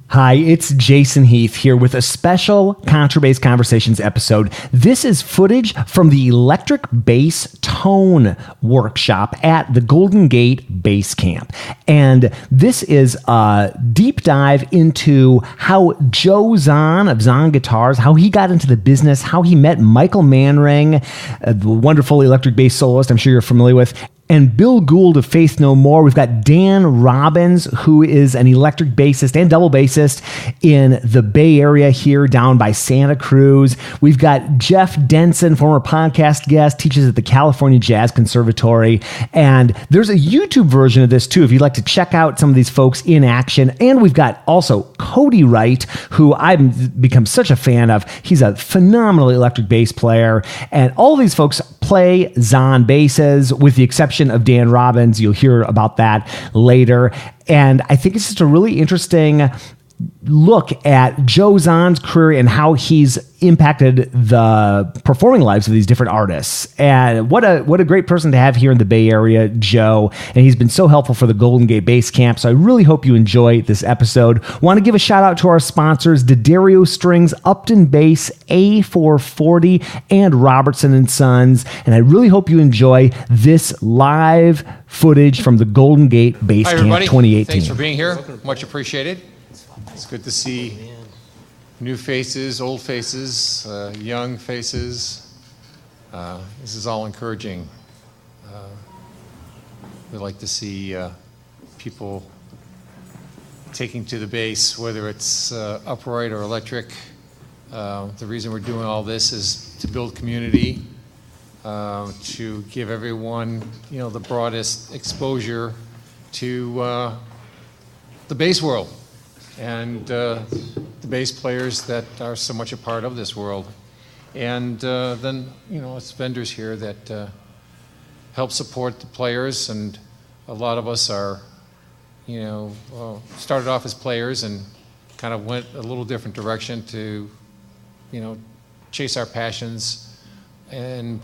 Hi, it's Jason Heath here with a special Contrabass Conversations episode. This is footage from the Electric Bass Tone workshop at the Golden Gate Bass Camp. And this is a deep dive into how Joe Zahn of Zahn Guitars, how he got into the business, how he met Michael Manring, the wonderful electric bass soloist I'm sure you're familiar with, and Bill Gould of Faith No More. We've got Dan Robbins, who is an electric bassist and double bassist in the Bay Area here down by Santa Cruz. We've got Jeff Denson, former podcast guest, teaches at the California Jazz Conservatory. And there's a YouTube version of this too, if you'd like to check out some of these folks in action. And we've got also Cody Wright, who I've become such a fan of. He's a phenomenal electric bass player. And all these folks play Zahn basses, with the exception of Dan Robbins. You'll hear about that later. And I think it's just a really interesting look at Joe Zahn's career and how he's impacted the performing lives of these different artists. And what a great person to have here in the Bay Area, Joe. And he's been so helpful for the Golden Gate Bass Camp. So I really hope you enjoy this episode. Want to give a shout out to our sponsors, D'Addario Strings, Upton Bass, A440, and Robertson & Sons. And I really hope you enjoy this live footage from the Golden Gate Bass Camp 2018. Thanks for being here. Much appreciated. It's good to see new faces, old faces, young faces. This is all encouraging. We like to see people taking to the bass, whether it's upright or electric. The reason we're doing all this is to build community, to give everyone, the broadest exposure to the bass world. And the bass players that are so much a part of this world. And then, it's vendors here that help support the players, and a lot of us are, started off as players and kind of went a little different direction to, chase our passions, and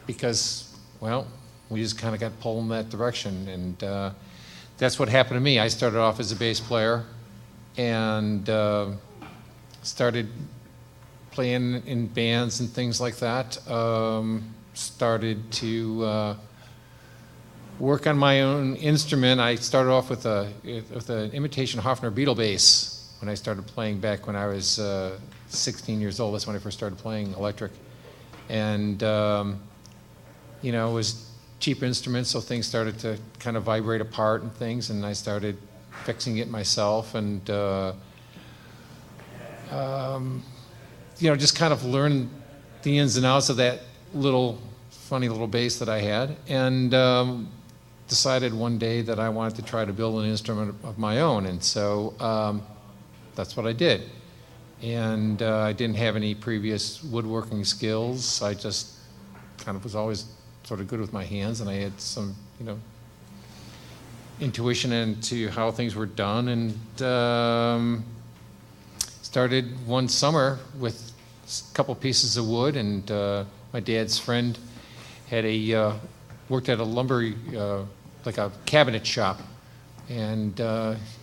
because, we just kind of got pulled in that direction, and that's what happened to me. I started off as a bass player and started playing in bands and things like that. Started to work on my own instrument. I started off with an imitation Hofner Beetle bass when I started playing back when I was 16 years old. That's when I first started playing electric. And, it was cheap instruments, so things started to kind of vibrate apart and things, and I started fixing it myself, and just kind of learned the ins and outs of that funny little bass that I had, and decided one day that I wanted to try to build an instrument of my own, and so that's what I did. And I didn't have any previous woodworking skills. I just kind of was always sort of good with my hands, and I had some, intuition into how things were done, and started one summer with a couple pieces of wood, and my dad's friend had worked at a lumber, like a cabinet shop, and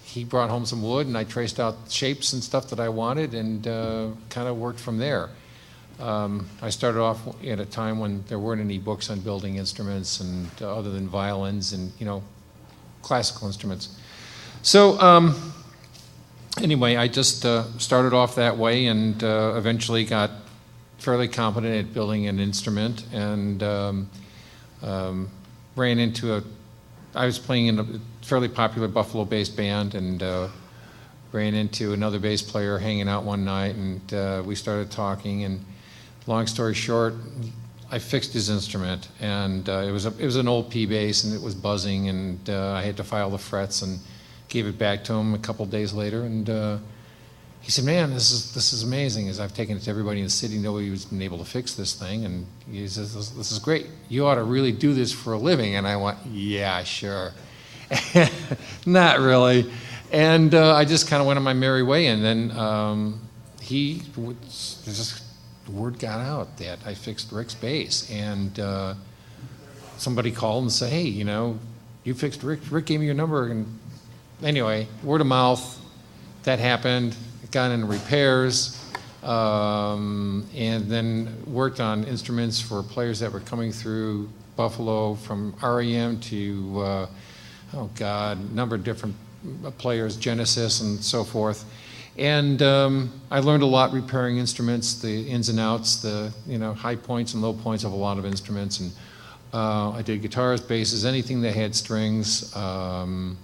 he brought home some wood, and I traced out shapes and stuff that I wanted, and kind of worked from there. I started off at a time when there weren't any books on building instruments, and other than violins and classical instruments. So anyway, I just started off that way, and eventually got fairly competent at building an instrument, and ran into I was playing in a fairly popular Buffalo-based band, and ran into another bass player hanging out one night, and we started talking, and long story short, I fixed his instrument, and it was an old P bass, and it was buzzing, and I had to file the frets, and gave it back to him a couple days later, and he said, "Man, this is amazing. As I've taken it to everybody in the city, nobody's been able to fix this thing," and he says, "This is great. You ought to really do this for a living." And I went, "Yeah, sure." Not really. And I just kind of went on my merry way, and then the word got out that I fixed Rick's bass, and somebody called and said, "Hey, you fixed Rick. Rick gave me your number." And anyway, word of mouth, that happened, got into repairs, and then worked on instruments for players that were coming through Buffalo, from REM to, a number of different players, Genesis and so forth. And I learned a lot repairing instruments, the ins and outs, the high points and low points of a lot of instruments. And I did guitars, basses, anything that had strings, and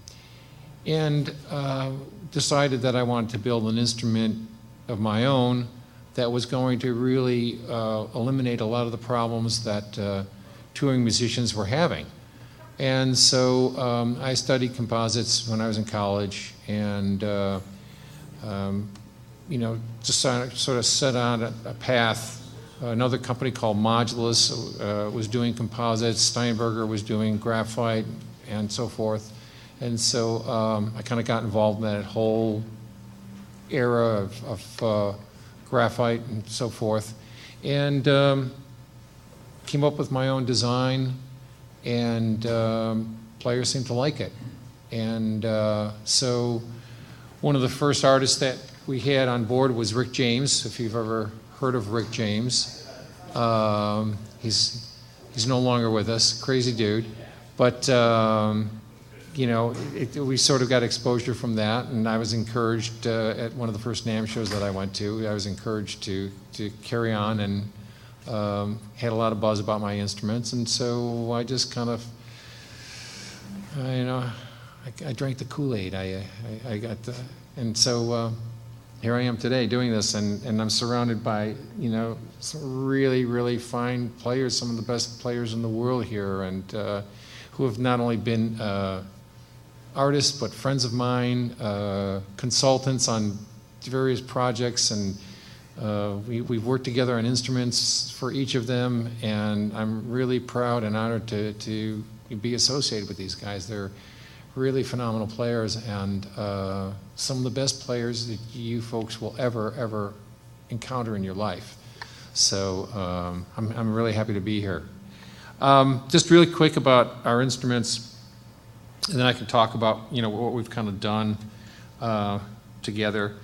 decided that I wanted to build an instrument of my own that was going to really eliminate a lot of the problems that touring musicians were having. And so I studied composites when I was in college, and just sort of set on a path. Another company called Modulus was doing composites. Steinberger was doing graphite and so forth. And so I kind of got involved in that whole era of graphite and so forth, and came up with my own design, and players seemed to like it. And so one of the first artists that we had on board was Rick James, if you've ever heard of Rick James. He's no longer with us, crazy dude. But, we sort of got exposure from that, and I was encouraged at one of the first NAMM shows that I went to, I was encouraged to carry on, and had a lot of buzz about my instruments. And so I just kind of, I drank the Kool-Aid. I got, and so here I am today doing this, and I'm surrounded by, some really, really fine players, some of the best players in the world here, and who have not only been artists, but friends of mine, consultants on various projects, and we've worked together on instruments for each of them, and I'm really proud and honored to be associated with these guys. They're really phenomenal players, and some of the best players that you folks will ever encounter in your life. So I'm really happy to be here. Just really quick about our instruments, and then I can talk about what we've kind of done together.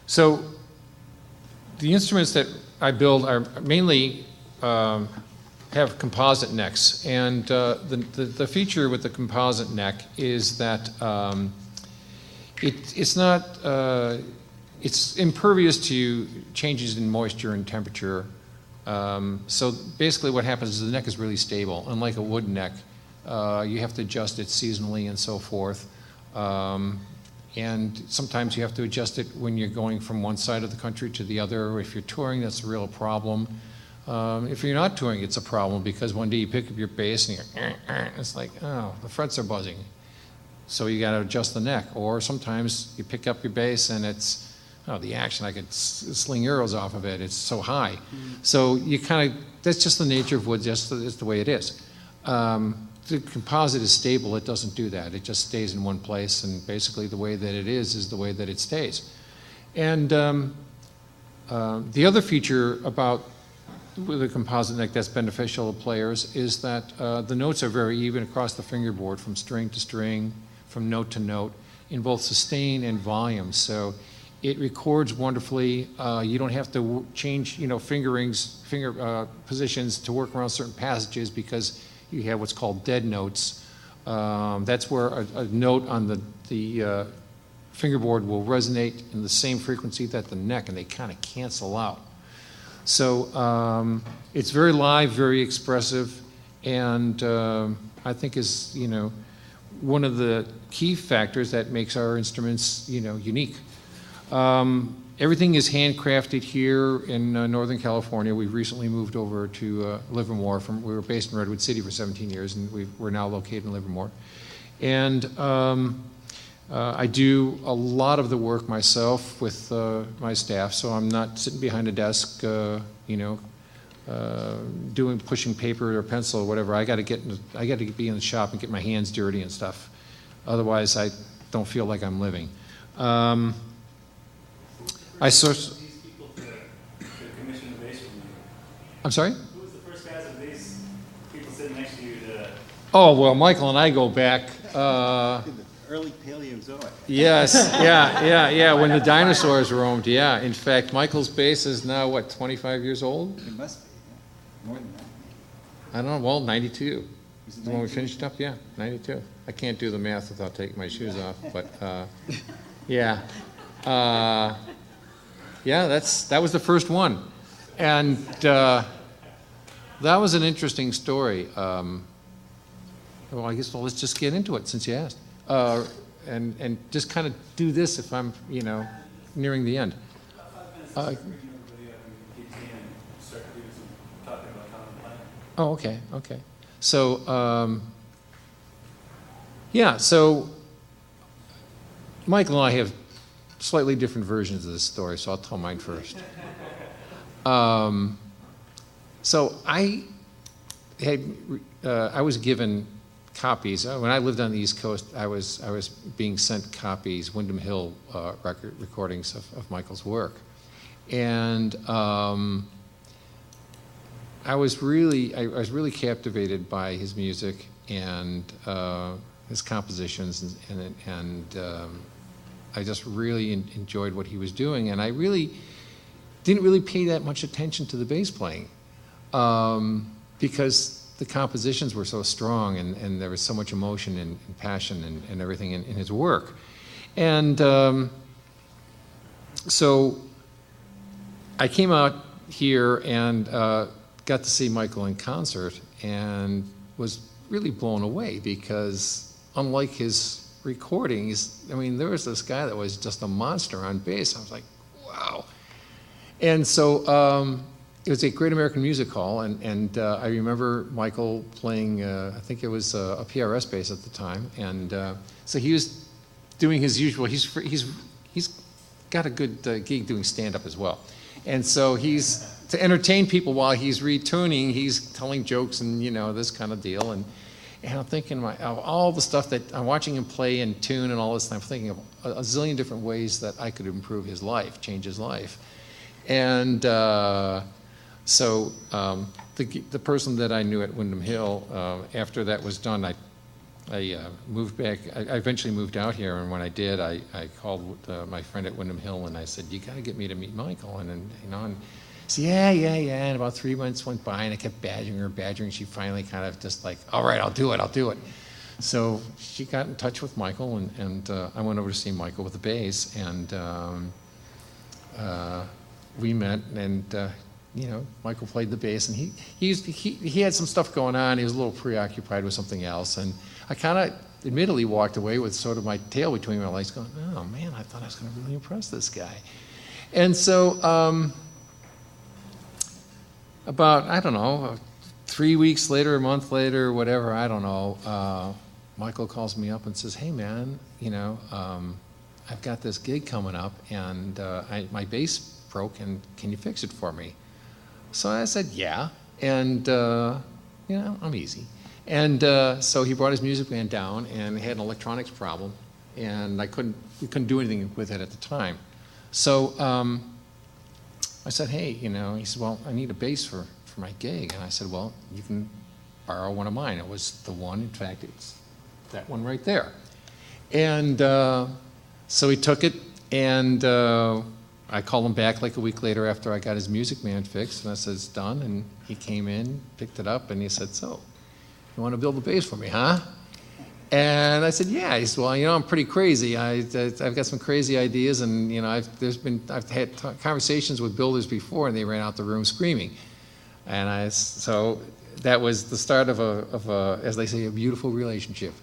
So the instruments that I build are mainly have composite necks, and the feature with the composite neck is that it's impervious to changes in moisture and temperature. So basically what happens is the neck is really stable. Unlike a wood neck, you have to adjust it seasonally and so forth. And sometimes you have to adjust it when you're going from one side of the country to the other. If you're touring, that's a real problem. If you're not touring, it's a problem, because one day you pick up your bass and it's like, oh, the frets are buzzing. So you got to adjust the neck. Or sometimes you pick up your bass and it's, the action, I could sling arrows off of it. It's so high. Mm-hmm. So you kind of, that's just the nature of wood, just it's the way it is. The composite is stable. It doesn't do that. It just stays in one place, and basically the way that it is the way that it stays. And the other feature about the composite neck that's beneficial to players is that the notes are very even across the fingerboard, from string to string, from note to note, in both sustain and volume. So it records wonderfully. You don't have to change, finger positions to work around certain passages, because you have what's called dead notes. That's where a note on the fingerboard will resonate in the same frequency that the neck, and they kind of cancel out. So it's very live, very expressive, and I think is one of the key factors that makes our instruments unique. Everything is handcrafted here in Northern California. We've recently moved over to Livermore. We were based in Redwood City for 17 years, and we're now located in Livermore. And I do a lot of the work myself with my staff, so I'm not sitting behind a desk, pushing paper or pencil or whatever. I got to be in the shop and get my hands dirty and stuff. Otherwise, I don't feel like I'm living. These people to commission the bass from you? I'm sorry? Who was the first guys of these people sitting next to you to... Oh, well, Michael and I go back. early Paleozoic. Yes, yeah, when the dinosaurs roamed, yeah. In fact, Michael's bass is now, what, 25 years old? It must be, yeah. More than that. I don't know, well, 92. Is it When we 92? finished up, yeah, 92. I can't do the math without taking my shoes off, but, yeah. Yeah, that was the first one. And that was an interesting story. Well, I guess, let's just get into it since you asked. And just kind of do this if I'm, nearing the end. Oh, okay. So, yeah, so Michael and I have slightly different versions of this story, so I'll tell mine first. So I was given copies. When I lived on the East Coast, I was being sent copies, Windham Hill recordings of Michael's work. And I was really captivated by his music and his compositions, and I just really enjoyed what he was doing, and I really didn't really pay that much attention to the bass playing because the compositions were so strong, and there was so much emotion and passion and everything in his work. And so I came out here and got to see Michael in concert and was really blown away because unlike his recordings, I mean, there was this guy that was just a monster on bass. I was like, wow. And so it was at Great American Music Hall, and I remember Michael playing, I think it was a PRS bass at the time, and so he was doing his usual, he's got a good gig doing stand-up as well. And so to entertain people while he's retuning, he's telling jokes and, this kind of deal. And I'm thinking of all the stuff that I'm watching him play and tune and all this, and I'm thinking of a zillion different ways that I could improve his life, change his life. And so the person that I knew at Windham Hill, after that was done, I moved back. I eventually moved out here, and when I did, I called my friend at Windham Hill, and I said, "You got to get me to meet Michael." And and he said, yeah. And about 3 months went by, and I kept badgering her. She finally kind of just like, "All right, I'll do it." So she got in touch with Michael, and I went over to see Michael with the bass, and we met, and Michael played the bass, and he had some stuff going on. He was a little preoccupied with something else, and I kind of admittedly walked away with sort of my tail between my legs going, oh man, I thought I was going to really impress this guy. And so about, I don't know, 3 weeks later, a month later, whatever, I don't know, Michael calls me up and says, hey man, I've got this gig coming up, and my bass broke, and can you fix it for me? So I said, yeah, and I'm easy. And so he brought his music band down, and had an electronics problem, and we couldn't do anything with it at the time. So I said, hey, he said, well, I need a bass for my gig. And I said, well, you can borrow one of mine. It was the one, in fact, it's that one right there. And so he took it, and I called him back like a week later after I got his music man fixed, and I said, it's done. And he came in, picked it up, and he said, so, you want to build a bass for me, huh? And I said, yeah. He said, well, I'm pretty crazy. I've got some crazy ideas, and I've had conversations with builders before, and they ran out the room screaming. And so that was the start of a, as they say, a beautiful relationship.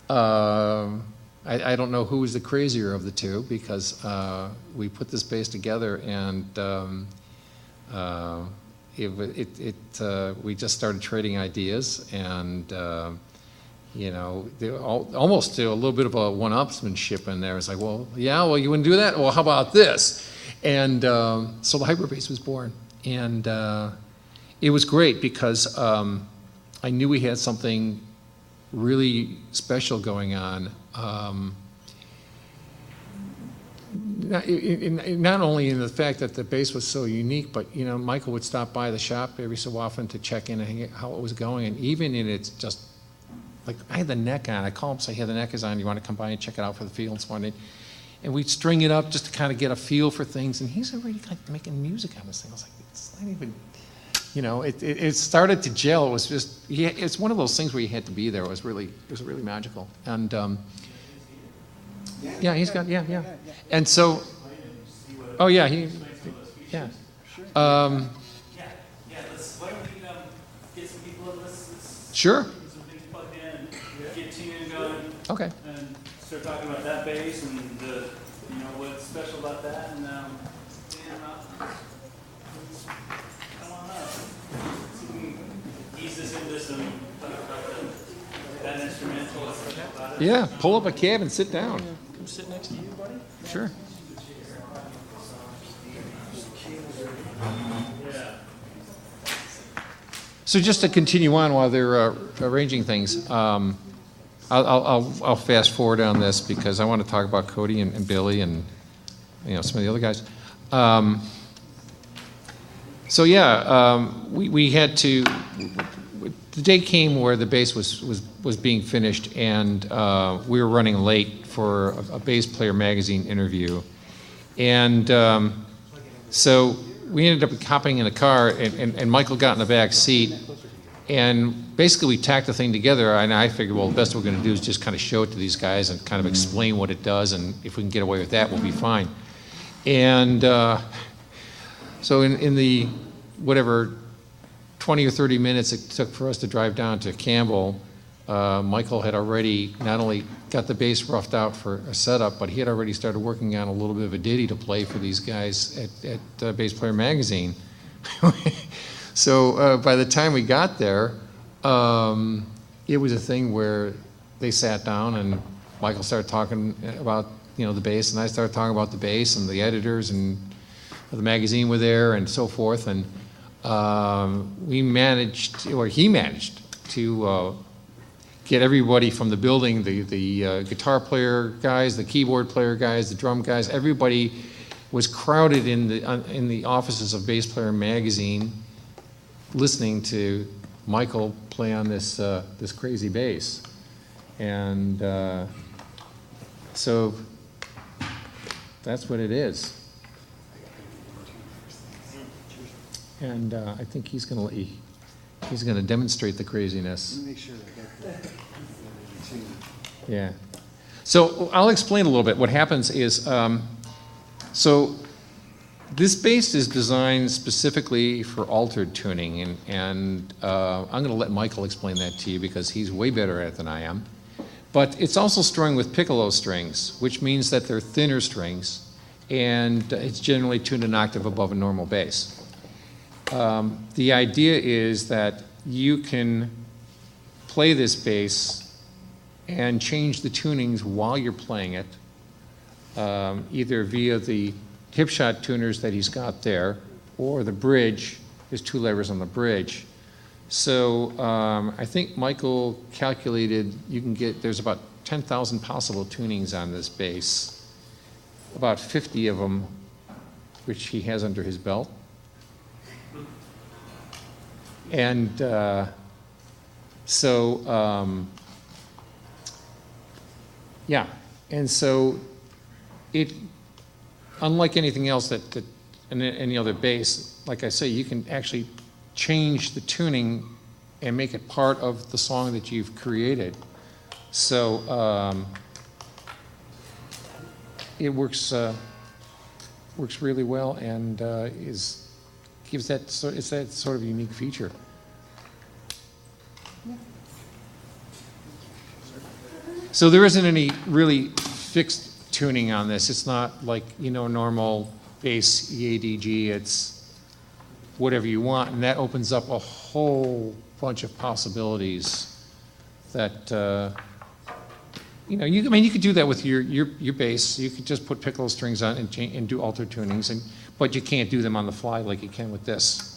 I don't know who was the crazier of the two, because we put this bass together, and we just started trading ideas, and almost to a little bit of a one-upsmanship in there. It's like, well, you wouldn't do that? Well, how about this? And so the Hyperbass was born, and it was great because I knew we had something really special going on. Not only in the fact that the bass was so unique, but Michael would stop by the shop every so often to check in and how it was going, and even in its just like I had the neck on. I call him, say, hey, the neck is on. You want to come by and check it out for the field and so on? And we'd string it up just to kind of get a feel for things. And he's already kind of making music on this thing. I was like, it's not even, it started to gel. It was just, it's one of those things where you had to be there. It was really magical. And he's got. And so, oh yeah, yeah. Why don't we get some people in this? Sure. Get some things plugged in and get tuning going. Okay. And start talking about that bass and what's special about that. And come on up. So we can ease this into some talk about that instrumental. Yeah. Pull up a cab and sit down. Come sit next to you, buddy. Sure. So just to continue on while they're arranging things, I'll fast forward on this because I want to talk about Cody and Billy and some of the other guys. We had to. The day came where the bass was being finished, and we were running late for a bass player magazine interview, and so we ended up hopping in a car, and Michael got in the back seat, and basically we tacked the thing together, and I figured, well, the best we're going to do is just kind of show it to these guys and kind of explain what it does, and if we can get away with that, we'll be fine. And so in the, 20 or 30 minutes it took for us to drive down to Campbell, Michael had already not only got the bass roughed out for a setup, but he had already started working on a little bit of a ditty to play for these guys at Bass Player Magazine. So by the time we got there, it was a thing where they sat down and Michael started talking about the bass, and I started talking about the bass, and the editors and the magazine were there and so forth, and he managed to get everybody from the building, the guitar player guys, the keyboard player guys, the drum guys, everybody was crowded in the offices of Bass Player Magazine, listening to Michael play on this crazy bass, and so that's what it is. And I think he's going to demonstrate the craziness. Let me make sure I got that. Yeah. So I'll explain a little bit. What happens is, so this bass is designed specifically for altered tuning, and I'm going to let Michael explain that to you because he's way better at it than I am. But it's also strung with piccolo strings, which means that they're thinner strings, and it's generally tuned an octave above a normal bass. The idea is that you can play this bass and change the tunings while you're playing it, either via the hip shot tuners that he's got there, or the bridge. There's two levers on the bridge. So I think Michael calculated there's about 10,000 possible tunings on this bass, about 50 of them which he has under his belt. And and so it, unlike anything else that any other bass, like I say, you can actually change the tuning and make it part of the song that you've created. So it works really well, and gives that sort of unique feature. So there isn't any really fixed tuning on this. It's not like normal bass EADG. It's whatever you want, and that opens up a whole bunch of possibilities. That you could do that with your bass. You could just put piccolo strings on and do altered tunings, but you can't do them on the fly like you can with this.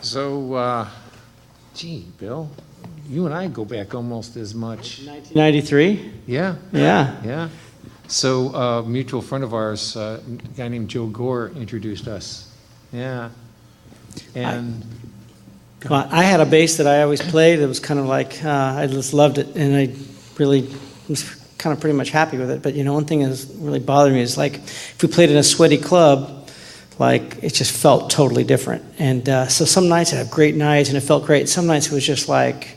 So, gee, Bill, you and I go back almost as much. 1993? Yeah, Yeah. yeah. So, a mutual friend of ours, a guy named Joe Gore, introduced us. Yeah. And Well, I had a bass that I always played. It was kind of like, I just loved it, and I really was kind of pretty much happy with it. But, one thing that's really bothered me is, like, if we played in a sweaty club, like, it just felt totally different. And so some nights I'd have great nights, and it felt great. Some nights it was just like,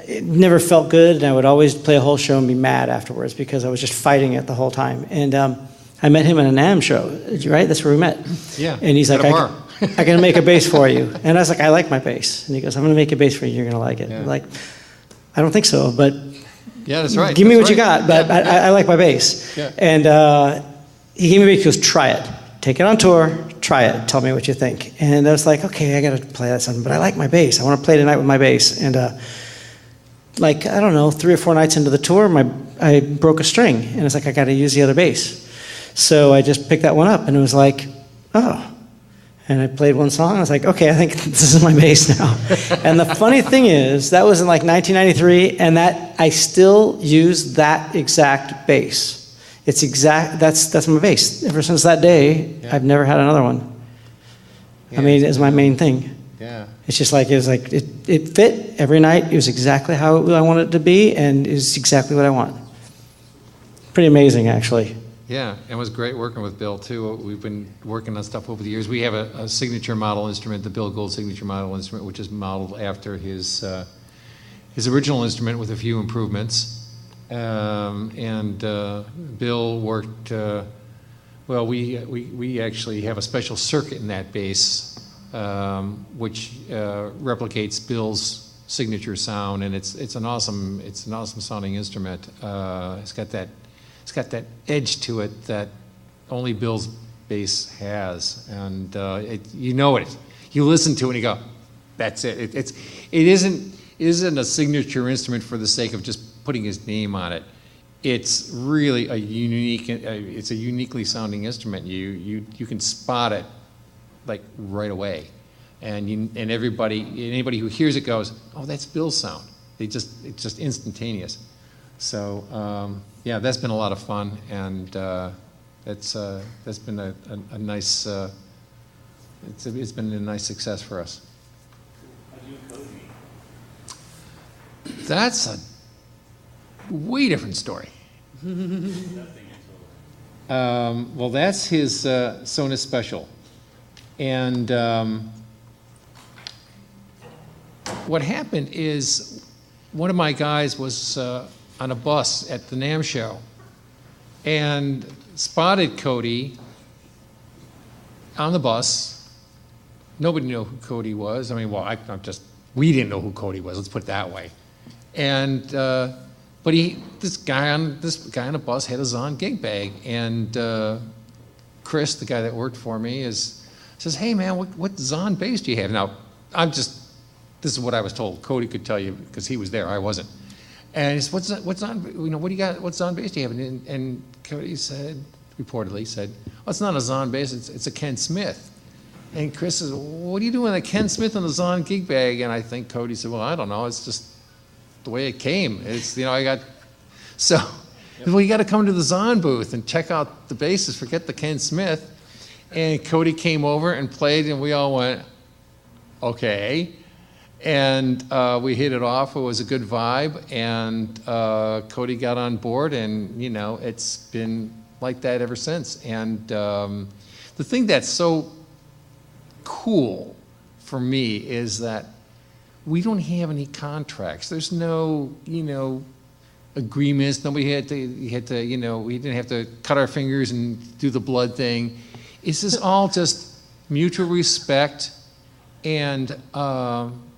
it never felt good, and I would always play a whole show and be mad afterwards because I was just fighting it the whole time. And I met him at an AM show, right? That's where we met. yeah, And he's at like, a bar. I can make a bass for you. And I was like, I like my bass. And he goes, I'm going to make a bass for you. You're going to like it. Yeah. I'm like, I don't think so, but Yeah, that's right. give me that's what you right. got. But Yeah. I like my bass. Yeah. And he gave me a bass. He goes, try it. Take it on tour. Try it. Tell me what you think. And I was like, okay, I got to play that something. But I like my bass. I want to play tonight with my bass. And like, I don't know, 3 or 4 nights into the tour, I broke a string. And it's like, I got to use the other bass. So I just picked that one up. And it was like, oh. And I played one song, and I was like, okay, I think this is my bass now. And the funny thing is, that was in like 1993, and that I still use that exact bass. It's that's my bass. Ever since that day, Yeah. I've never had another one. Yeah. I mean, it's my main thing. Yeah. It's just like, it fit every night. It was exactly how I wanted it to be, and it was exactly what I want. Pretty amazing, actually. Yeah, and it was great working with Bill, too. We've been working on stuff over the years. We have a signature model instrument, the Bill Gould signature model instrument, which is modeled after his original instrument with a few improvements. Bill worked, well, we actually have a special circuit in that bass, which replicates Bill's signature sound, and it's an awesome sounding instrument. It's got that edge to it that only Bill's bass has, and you know it. You listen to it and you go, "That's it." It isn't a signature instrument for the sake of just putting his name on it. It's really it's a uniquely sounding instrument. You can spot it like right away, and anybody who hears it goes, "Oh, that's Bill's sound." It's just instantaneous. So yeah, that's been a lot of fun, and that's been a nice it's been a nice success for us. How do you and Cody meet? That's a way different story. Well, that's his Sonus Special, and what happened is one of my guys was on a bus at the NAMM show and spotted Cody on the bus. Nobody knew who Cody was. I mean, well, we didn't know who Cody was, let's put it that way. And but this guy on the bus had a Zahn gig bag, and Chris, the guy that worked for me, says, "Hey man, what Zahn bass do you have?" Now, this is what I was told. Cody could tell you because he was there, I wasn't. And he said, "What's on? What do you got? What Zahn bass do you have?" And Cody reportedly said, "Oh, it's not a Zahn bass. It's a Ken Smith." And Chris says, what are you doing with a Ken Smith and the Zahn gig bag? And I think Cody said, well, I don't know. It's just the way it came. It's, I got, so, well, you got to come to the Zahn booth and check out the basses, forget the Ken Smith. And Cody came over and played, and we all went, okay. And we hit it off. It was a good vibe. And Cody got on board, and, it's been like that ever since. And the thing that's so cool for me is that we don't have any contracts. There's no, agreements. Nobody had to, we didn't have to cut our fingers and do the blood thing. This is all just mutual respect and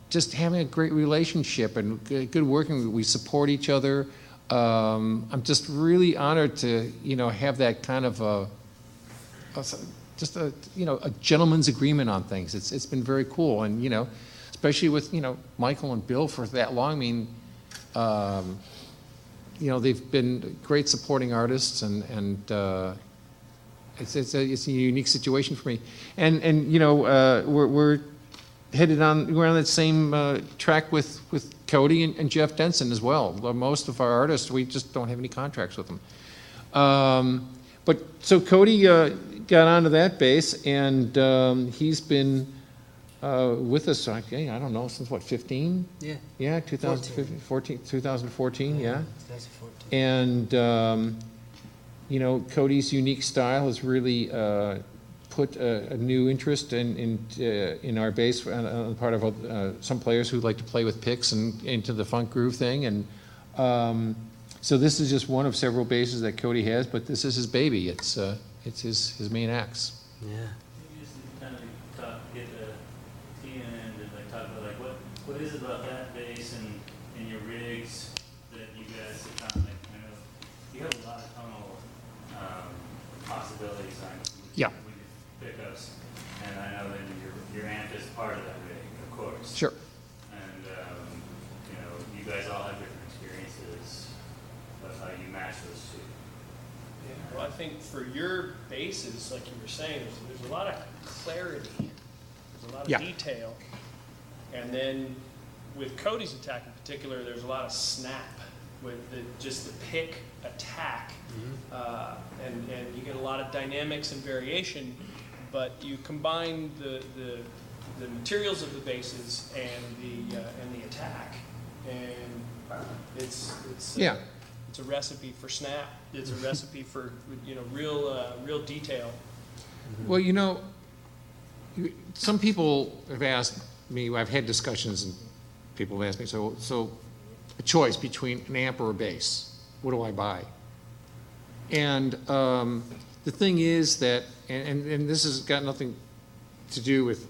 just having a great relationship and good working. We support each other. I'm just really honored to, have that kind of a gentleman's agreement on things. It's been very cool, and especially with Michael and Bill for that long. I mean, they've been great supporting artists, and it's a unique situation for me. And we're headed on. We're on that same track with Cody and Jeff Denson as well. Most of our artists, we just don't have any contracts with them. But so Cody got onto that bass, and he's been with us, I don't know, since what, 15? Yeah. Yeah, 2014, 2014, yeah. 2014. And, Cody's unique style has really put a new interest in our bass on the part of some players who like to play with picks and into the funk groove thing. And so this is just one of several basses that Cody has, but this is his baby. It's his main axe. Yeah. You just kind of get the team in and talk about what is it about that bass and your rigs that you guys have kind of I know you have a lot of tonal possibilities on Yeah. pickups, and I know that your amp is part of that rig, of course. Sure. And you guys all have different experiences of how you match those two. Yeah, well, I think for your basses, like you were saying, there's a lot of clarity, there's a lot of detail, and then with Cody's attack in particular, there's a lot of snap with just the pick attack, and you get a lot of dynamics and variation, but you combine the materials of the basses and the attack, and it's a recipe for snap. It's a recipe for real detail. Well, some people have asked me. I've had discussions, and people have asked me. So, a choice between an amp or a bass. What do I buy? And the thing is that, and this has got nothing to do with,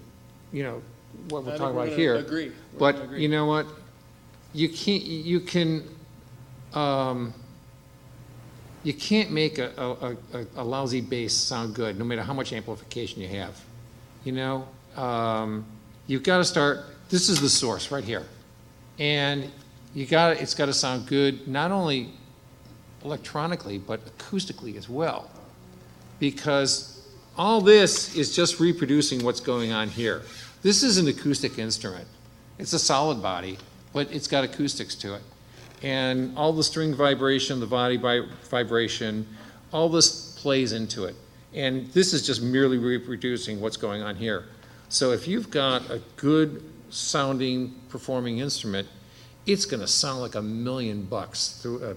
what we're talking about here. Agree. But you know what? You can't make a lousy bass sound good, no matter how much amplification you have. You've got to start. This is the source right here, and it's got to sound good, not only electronically but acoustically as well, because all this is just reproducing what's going on here. This is an acoustic instrument. It's a solid body, but it's got acoustics to it. And all the string vibration, the body vibration, all this plays into it. And this is just merely reproducing what's going on here. So if you've got a good sounding performing instrument, it's going to sound like $1 million through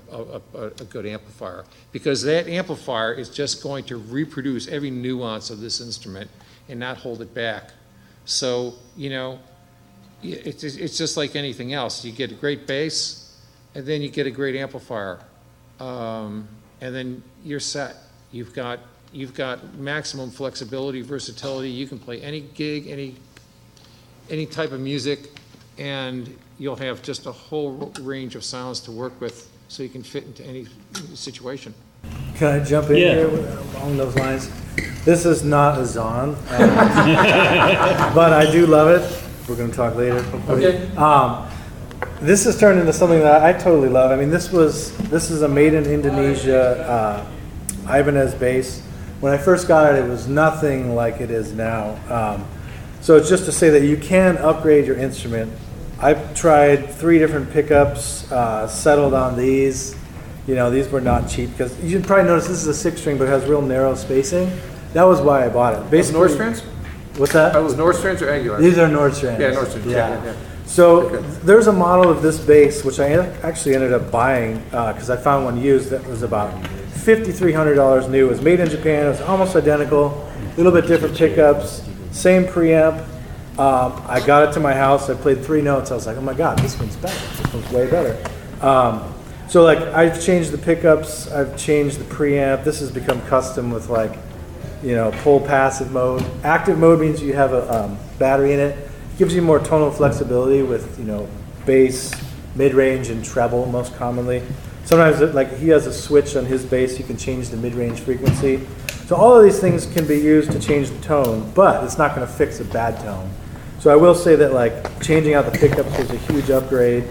a good amplifier, because that amplifier is just going to reproduce every nuance of this instrument and not hold it back. So, it's just like anything else. You get a great bass, and then you get a great amplifier, and then you're set. You've got maximum flexibility, versatility. You can play any gig, any type of music, and you'll have just a whole range of sounds to work with, so you can fit into any situation. Can I jump in here along those lines? This is not a Zahn, but I do love it. We're going to talk later. Okay. This has turned into something that I totally love. I mean, this is a made in Indonesia Ibanez bass. When I first got it, it was nothing like it is now. So it's just to say that you can upgrade your instrument. I've tried 3 different pickups, settled on these. You know, these were not cheap because you should probably notice this is a 6-string, but it has real narrow spacing. That was why I bought it. Basically, Nordstrands? What's that? That was Nordstrands or Angular? These are Nordstrands. Yeah, Nordstrands. Yeah. So there's a model of this bass which I actually ended up buying because I found one used that was about $5,300 new. It was made in Japan. It was almost identical, a little bit different pickups, same preamp. I got it to my house. I played 3 notes. I was like, oh my God, this one's better. This one's way better. So like I've changed the pickups. I've changed the preamp. This has become custom with like, you know, full passive mode. Active mode means you have a battery in it. Gives you more tonal flexibility with, you know, bass, mid-range, and treble most commonly. Sometimes, like he has a switch on his bass, you can change the mid-range frequency. So all of these things can be used to change the tone, but it's not going to fix a bad tone. So I will say that like changing out the pickups was a huge upgrade.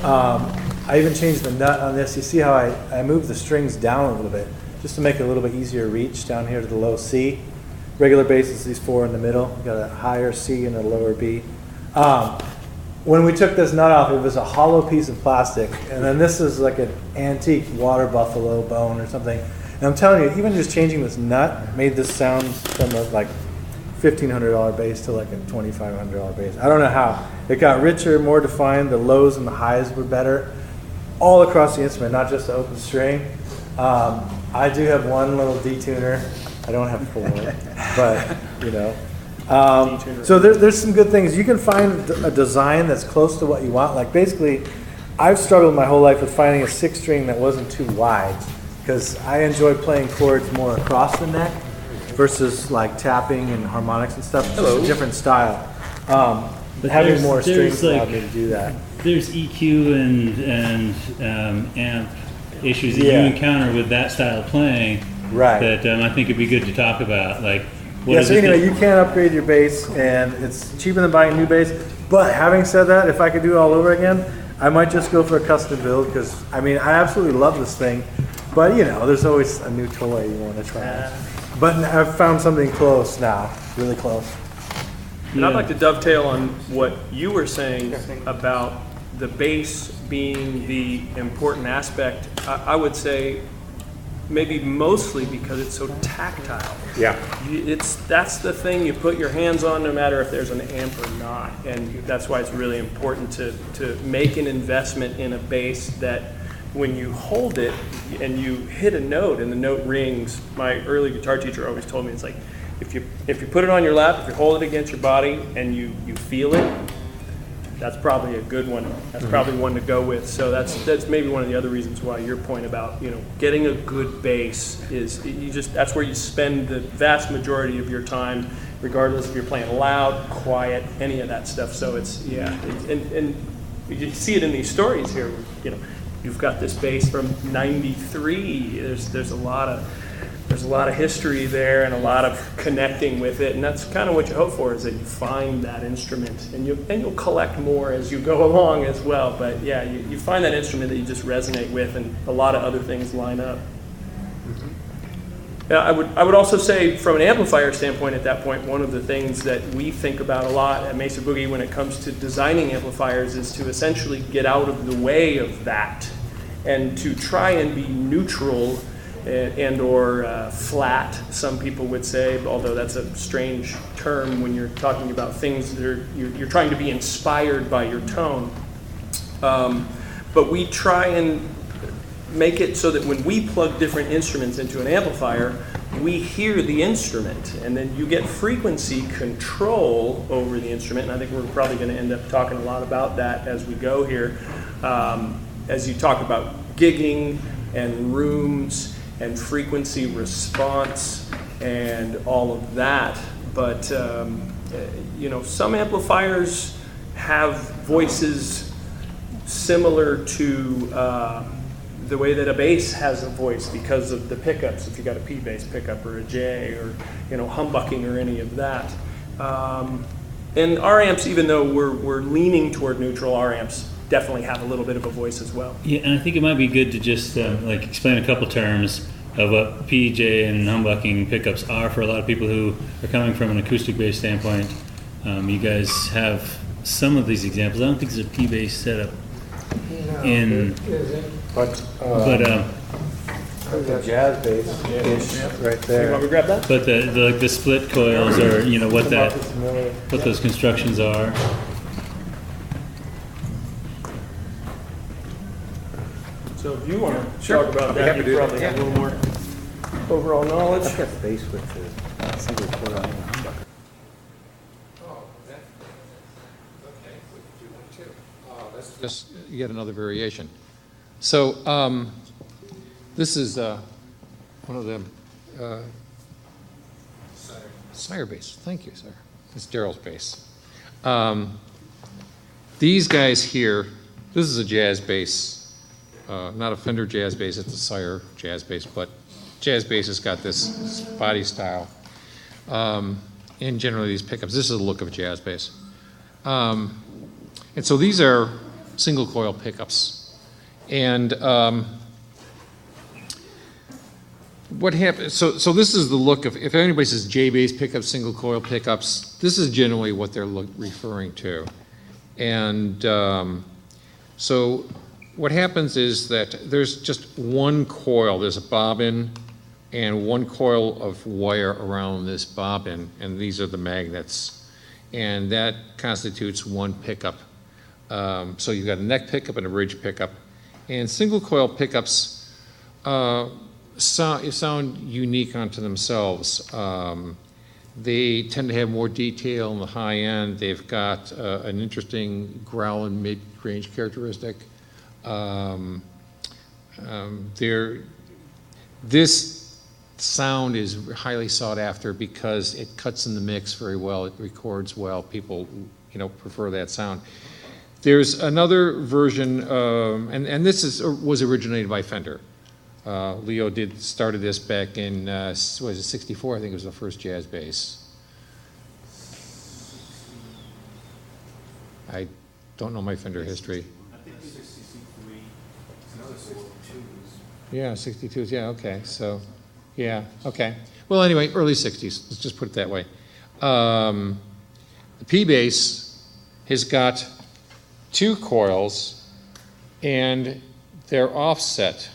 I even changed the nut on this. You see how I moved the strings down a little bit just to make it a little bit easier to reach down here to the low C. Regular bass is these 4 in the middle. You got a higher C and a lower B. When we took this nut off, it was a hollow piece of plastic, and then this is like an antique water buffalo bone or something. And I'm telling you, even just changing this nut made this sound from a like $1,500 bass to like a $2,500 bass. I don't know how. It got richer, more defined. The lows and the highs were better, all across the instrument, not just the open string. I do have one little detuner. I don't have 4, but you know. So there's some good things. You can find a design that's close to what you want. Like basically, I've struggled my whole life with finding a 6-string that wasn't too wide because I enjoy playing chords more across the neck versus like tapping and harmonics and stuff. It's just a different style. But having more strings allowed me to do that. There's EQ and amp issues that you encounter with that style of playing. Right. That I think it'd be good to talk about. Like, so anyway, you can upgrade your bass, and it's cheaper than buying a new bass. But having said that, if I could do it all over again, I might just go for a custom build because, I mean, I absolutely love this thing. But, you know, there's always a new toy you want to try. But I've found something close now, really close. And I'd like to dovetail on what you were saying about the bass being the important aspect. I would say maybe mostly because it's so tactile. Yeah. That's the thing you put your hands on no matter if there's an amp or not. And that's why it's really important to make an investment in a bass that when you hold it and you hit a note and the note rings, my early guitar teacher always told me, it's like, if you put it on your lap, if you hold it against your body and you feel it, that's probably a good one. That's probably one to go with. So that's maybe one of the other reasons why your point about, you know, getting a good bass is that's where you spend the vast majority of your time, regardless if you're playing loud, quiet, any of that stuff. So it's and you see it in these stories here. You know, you've got this bass from '93. There's a lot of history there and a lot of connecting with it, and that's kind of what you hope for, is that you find that instrument, and you'll collect more as you go along as well. But yeah, you find that instrument that you just resonate with, and a lot of other things line up. Yeah, I would also say from an amplifier standpoint at that point, one of the things that we think about a lot at Mesa Boogie when it comes to designing amplifiers is to essentially get out of the way of that and to try and be neutral and or flat, some people would say, although that's a strange term when you're talking about things that you're trying to be inspired by your tone. But we try and make it so that when we plug different instruments into an amplifier, we hear the instrument, and then you get frequency control over the instrument, and I think we're probably going to end up talking a lot about that as we go here, as you talk about gigging and rooms and frequency response and all of that. But you know, some amplifiers have voices similar to the way that a bass has a voice because of the pickups, if you got a P bass pickup or a J or, you know, humbucking or any of that. And our amps, even though we're leaning toward neutral, our amps definitely have a little bit of a voice as well. Yeah, and I think it might be good to just like explain a couple terms of what P, J, and humbucking pickups are for a lot of people who are coming from an acoustic bass standpoint. You guys have some of these examples. I don't think there's a P-bass setup in, But the jazz bass is right there. Want me to grab that? but the split coils, or what those constructions are. So if you want to talk about that, you probably have a little more overall knowledge. I've got bass with the single coil and the humbucker. That's just yet another variation. So this is one of them. Sire bass. Thank you, sir. It's Daryl's bass. These guys here, this is a jazz bass. Not a Fender jazz bass, it's a Sire jazz bass, but jazz bass has got this body style. And generally these pickups, this is the look of a jazz bass. And so these are single coil pickups. And what happens, so this is the look of, if anybody says J-bass pickups, single coil pickups, this is generally what they're referring to. And so what happens is that there's just one coil, there's a bobbin and one coil of wire around this bobbin, and these are the magnets. And that constitutes one pickup. So you've got a neck pickup and a ridge pickup. And single coil pickups sound unique unto themselves. They tend to have more detail in the high end. They've got an interesting growl and mid-range characteristic. This sound is highly sought after because it cuts in the mix very well. It records well. People, prefer that sound. There's another version, and this was originated by Fender. Leo started this back in, was it 64? I think it was the first jazz bass. I don't know my Fender history. I think it's 63. Another 62s. Yeah, 62s, yeah, okay, so, yeah, okay. Well, anyway, early 60s, let's just put it that way. The P-bass has got two coils, and they're offset.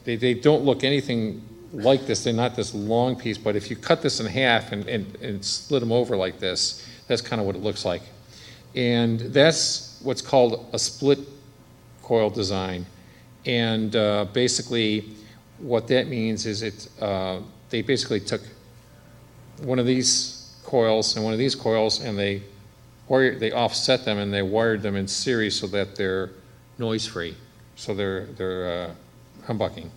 They don't look anything like this. They're not this long piece, but if you cut this in half and split them over like this, that's kind of what it looks like. And that's what's called a split coil design. And basically what that means is they basically took one of these coils and one of these coils, and they offset them and they wired them in series so that they're noise free. So they're humbucking.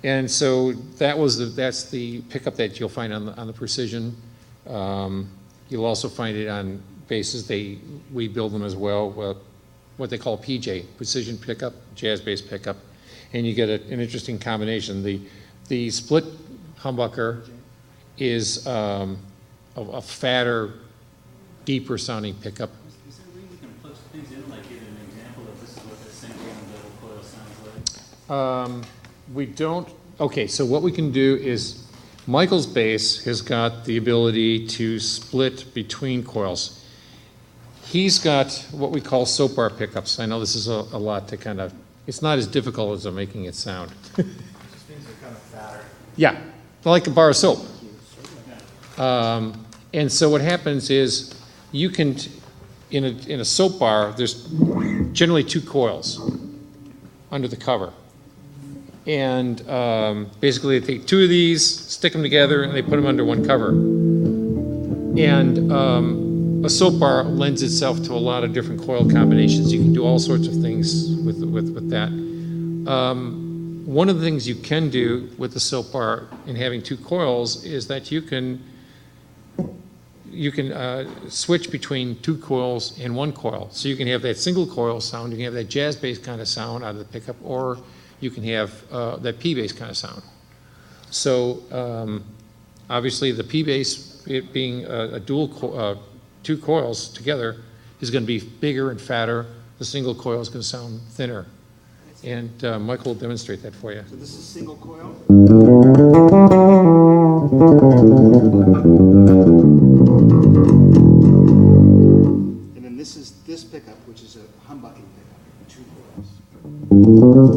And so that's the pickup that you'll find on the Precision. You'll also find it on basses. We build them as well, what they call PJ, Precision Pickup, Jazz Bass Pickup. And you get an interesting combination. The split humbucker is a fatter, deeper sounding pickup. Is there a way we can put things in, like give an example of this is what the single and double coil sounds like? We don't. Okay, so what we can do is Michael's bass has got the ability to split between coils. He's got what we call soap bar pickups. I know this is a lot to kind of, it's not as difficult as I'm making it sound. It just means they're kind of fatter. Yeah, like a bar of soap. And so what happens is you can, in a soap bar, there's generally two coils under the cover. And basically they take two of these, stick them together, and they put them under one cover. And a soap bar lends itself to a lot of different coil combinations. You can do all sorts of things with that. One of the things you can do with the soap bar in having two coils is that you can switch between two coils and one coil. So you can have that single coil sound, you can have that jazz bass kind of sound out of the pickup, or you can have that P-bass kind of sound. So obviously the P-bass, it being a dual two coils together, is going to be bigger and fatter. The single coil is going to sound thinner. And Michael will demonstrate that for you. So this is single coil. So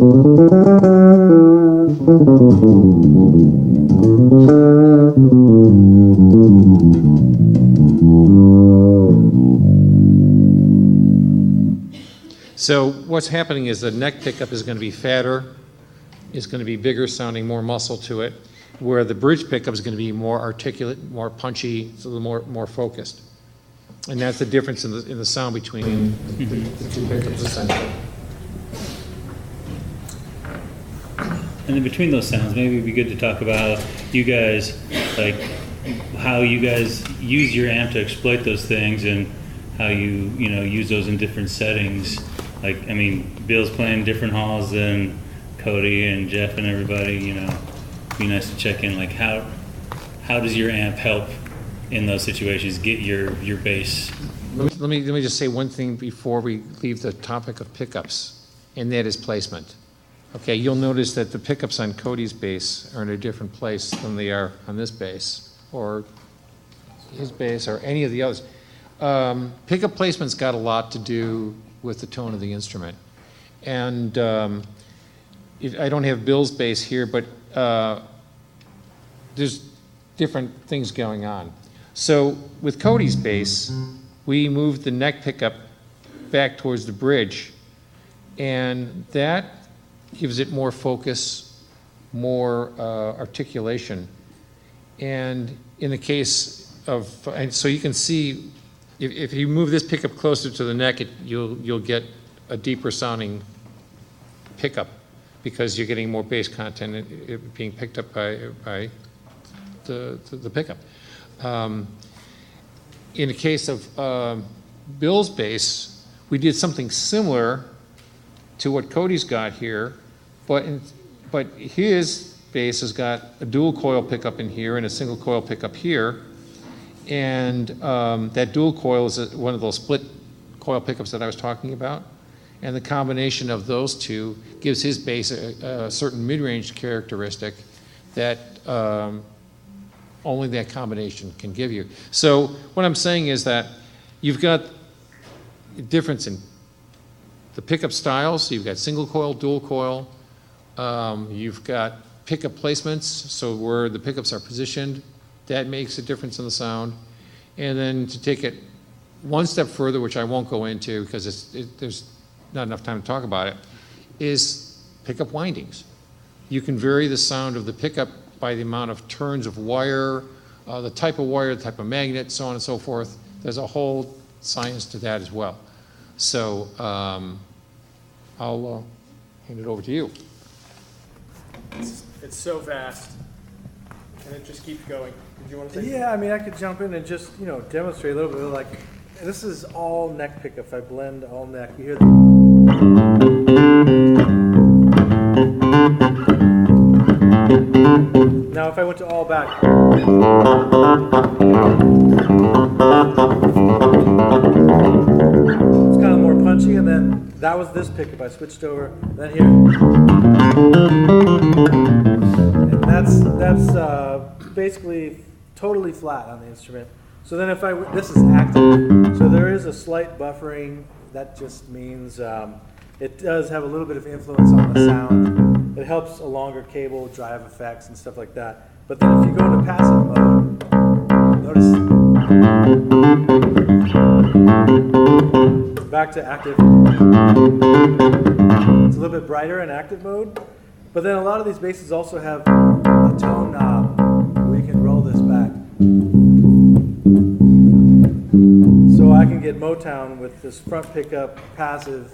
what's happening is the neck pickup is going to be fatter, is going to be bigger sounding, more muscle to it, where the bridge pickup is going to be more articulate, more punchy, so more focused. And that's the difference in the sound between the two pickups essentially. And then between those sounds, maybe it'd be good to talk about you guys, like how you guys use your amp to exploit those things, and how you use those in different settings. Like, I mean, Bill's playing different halls than Cody and Jeff and everybody. Be nice to check in. Like, how does your amp help in those situations get your bass? Let me just say one thing before we leave the topic of pickups, and that is placement. Okay, you'll notice that the pickups on Cody's bass are in a different place than they are on this bass, or his bass, or any of the others. Pickup placement's got a lot to do with the tone of the instrument. And I don't have Bill's bass here, but there's different things going on. So with Cody's bass, we moved the neck pickup back towards the bridge, and that gives it more focus, more articulation. And in the case of, and so you can see, if you move this pickup closer to the neck, you'll get a deeper sounding pickup, because you're getting more bass content being picked up by the pickup. In the case of Bill's bass, we did something similar to what Cody's got here, but his bass has got a dual coil pickup in here and a single coil pickup here. And that dual coil is one of those split coil pickups that I was talking about. And the combination of those two gives his bass a certain mid-range characteristic that only that combination can give you. So what I'm saying is that you've got a difference in the pickup styles. So you've got single coil, dual coil. You've got pickup placements, so where the pickups are positioned. That makes a difference in the sound. And then to take it one step further, which I won't go into because there's not enough time to talk about it, is pickup windings. You can vary the sound of the pickup by the amount of turns of wire, the type of wire, the type of magnet, so on and so forth. There's a whole science to that as well. So I'll hand it over to you. It's so vast, and it just keeps going. Did you want to say? Yeah, I mean, I could jump in and just, demonstrate a little bit. Like, this is all neck pickups. I blend all neck. You hear the... Now, if I went to all back, it's kind of more punchy, and then that was this pickup. I switched over, and then here, and that's basically totally flat on the instrument. So then if this is active, so there is a slight buffering. That just means it does have a little bit of influence on the sound. It helps a longer cable, drive effects, and stuff like that. But then if you go into passive mode, notice back to active. It's a little bit brighter in active mode. But then a lot of these basses also have a tone knob where you can roll this back. So I can get Motown with this front pickup, passive,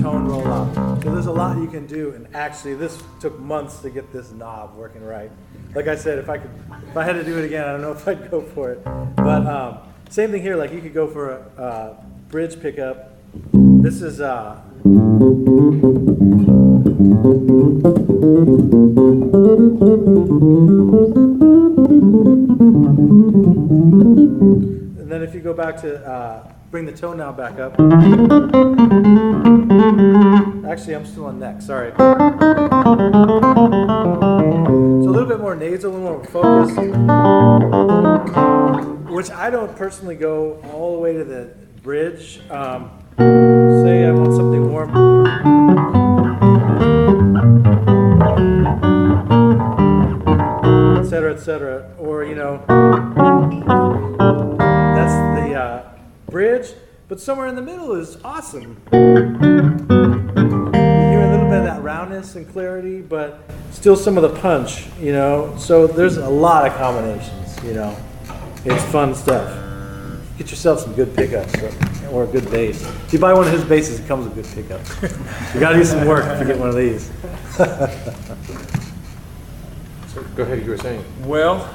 tone roll up. So there's a lot you can do, and actually this took months to get this knob working right. Like I said, if I had to do it again, I don't know if I'd go for it. But same thing here, like you could go for a bridge pickup. This is and then if you go back to bring the tone knob back up. Actually, I'm still on neck, sorry. It's a little bit more nasal, a little more focused, which I don't personally go all the way to the bridge. Say I want something warm. cetera, et cetera. Or, that's the bridge, but somewhere in the middle is awesome. You hear a little bit of that roundness and clarity, but still some of the punch, So there's a lot of combinations, It's fun stuff. Get yourself some good pickups or a good bass. If you buy one of his basses, it comes with good pickups. You got to do some work to get one of these. So go ahead, you were saying. Well,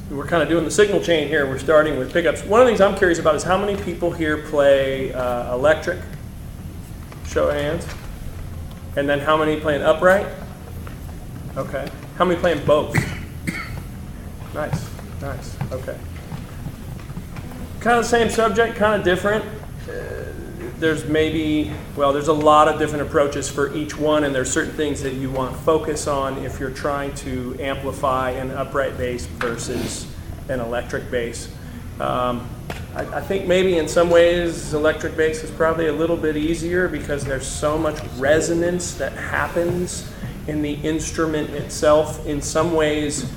we're kind of doing the signal chain here. We're starting with pickups. One of the things I'm curious about is how many people here play electric? Show of hands. And then how many play an upright? Okay. How many playing both? Nice. Okay. Kind of the same subject, kind of different. There's a lot of different approaches for each one, and there's certain things that you want to focus on if you're trying to amplify an upright bass versus an electric bass. I think maybe in some ways electric bass is probably a little bit easier because there's so much resonance that happens in the instrument itself. In some ways,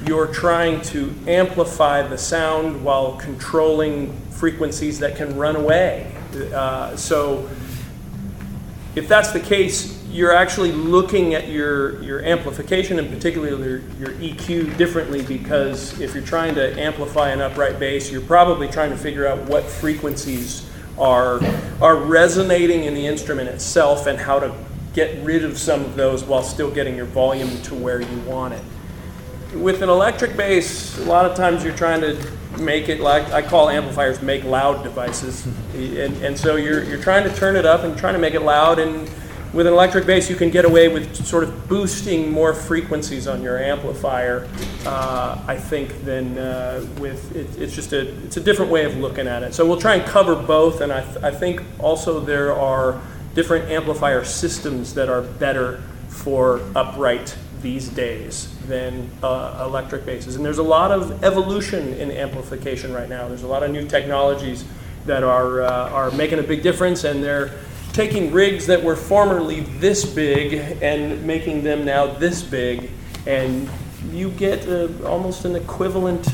you're trying to amplify the sound while controlling frequencies that can run away. So if that's the case, you're actually looking at your amplification, and particularly your EQ, differently, because if you're trying to amplify an upright bass, you're probably trying to figure out what frequencies are resonating in the instrument itself and how to get rid of some of those while still getting your volume to where you want it. With an electric bass, a lot of times you're trying to make it, like I call amplifiers make loud devices, and so you're trying to turn it up and trying to make it loud, and with an electric bass you can get away with sort of boosting more frequencies on your amplifier, I think, than with it's a different way of looking at it. So we'll try and cover both, and I think also there are different amplifier systems that are better for upright these days than electric basses. And there's a lot of evolution in amplification right now. There's a lot of new technologies that are making a big difference, and they're taking rigs that were formerly this big and making them now this big, and you get almost an equivalent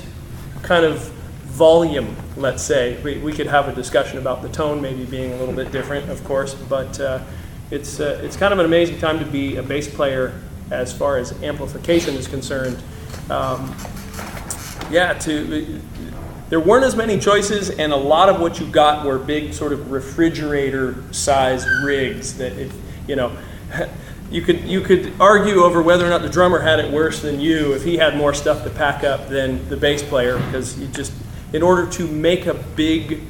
kind of volume, let's say. We could have a discussion about the tone maybe being a little bit different, of course, but it's kind of an amazing time to be a bass player as far as amplification is concerned. There weren't as many choices, and a lot of what you got were big sort of refrigerator-sized rigs that, you could argue over whether or not the drummer had it worse than you if he had more stuff to pack up than the bass player, because in order to make a big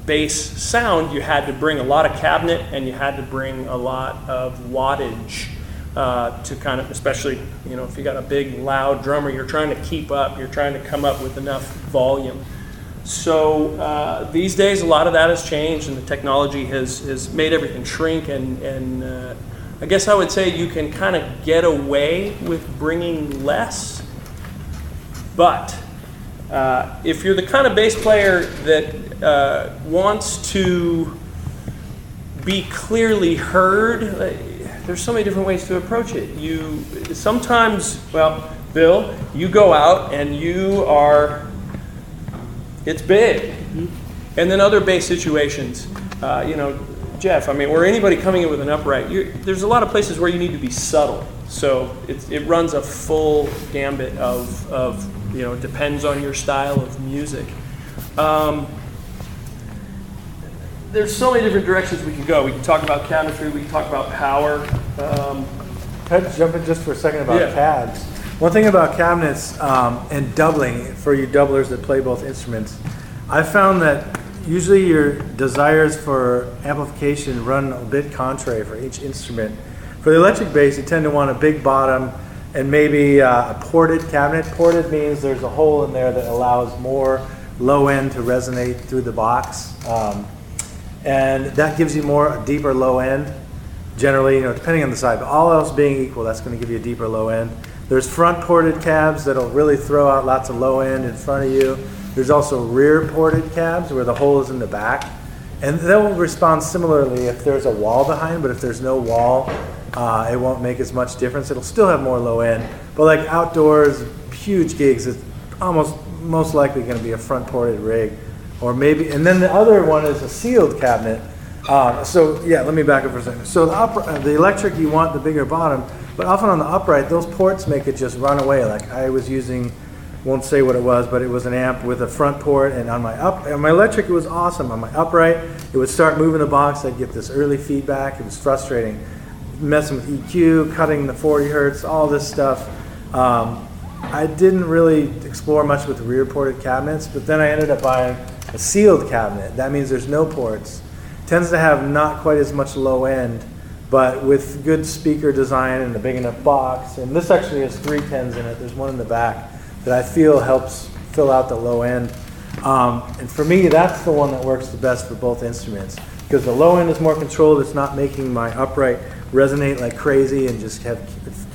bass sound, you had to bring a lot of cabinet and you had to bring a lot of wattage. To kind of, especially, if you got a big, loud drummer, you're trying to keep up, you're trying to come up with enough volume. So these days, a lot of that has changed, and the technology has made everything shrink, and I guess I would say you can kind of get away with bringing less, but if you're the kind of bass player that wants to be clearly heard, there's so many different ways to approach it. Bill, you go out and it's big. And then other bass situations, Jeff, or anybody coming in with an upright, there's a lot of places where you need to be subtle. So it runs a full gambit of depends on your style of music. There's so many different directions we can go. We can talk about cabinetry, we can talk about power. Can I jump in just for a second about cabs? One thing about cabinets and doubling, for you doublers that play both instruments, I found that usually your desires for amplification run a bit contrary for each instrument. For the electric bass, you tend to want a big bottom and maybe a ported cabinet. Ported means there's a hole in there that allows more low end to resonate through the box. And that gives you a deeper low end, generally, depending on the side. But all else being equal, that's going to give you a deeper low end. There's front ported cabs that'll really throw out lots of low end in front of you. There's also rear ported cabs where the hole is in the back. And they'll respond similarly if there's a wall behind, but if there's no wall, it won't make as much difference. It'll still have more low end, But like outdoors, huge gigs, it's most likely going to be a front ported rig, or maybe. And then the other one is a sealed cabinet. So yeah, let me back up for a second. So the electric, you want the bigger bottom, but often on the upright, those ports make it just run away. Like I was using, won't say what it was, but it was an amp with a front port, and on my electric, it was awesome. On my upright, it would start moving the box. I'd get this early feedback. It was frustrating, messing with EQ, cutting the 40 hertz, all this stuff. I didn't really explore much with rear ported cabinets, but then I ended up buying a sealed cabinet. That means there's no ports. Tends to have not quite as much low end, but with good speaker design and a big enough box. And this actually has 310s in it. There's one in the back that I feel helps fill out the low end. And for me, that's the one that works the best for both instruments, because the low end is more controlled. It's not making my upright resonate like crazy and just have